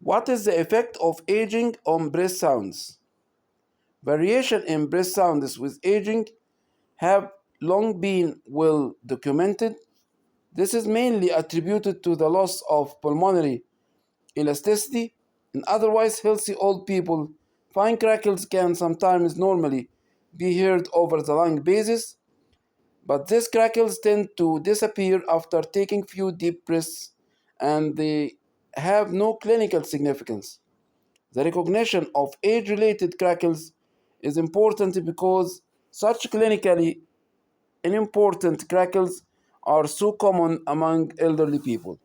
What is the effect of aging on breath sounds? Variation in breath sounds with aging have long been well documented. This is mainly attributed to the loss of pulmonary elasticity. In otherwise healthy old people, fine crackles can sometimes normally be heard over the lung basis, but these crackles tend to disappear after taking few deep breaths and they have no clinical significance. The recognition of age related crackles is important because such clinically unimportant crackles are so common among elderly people.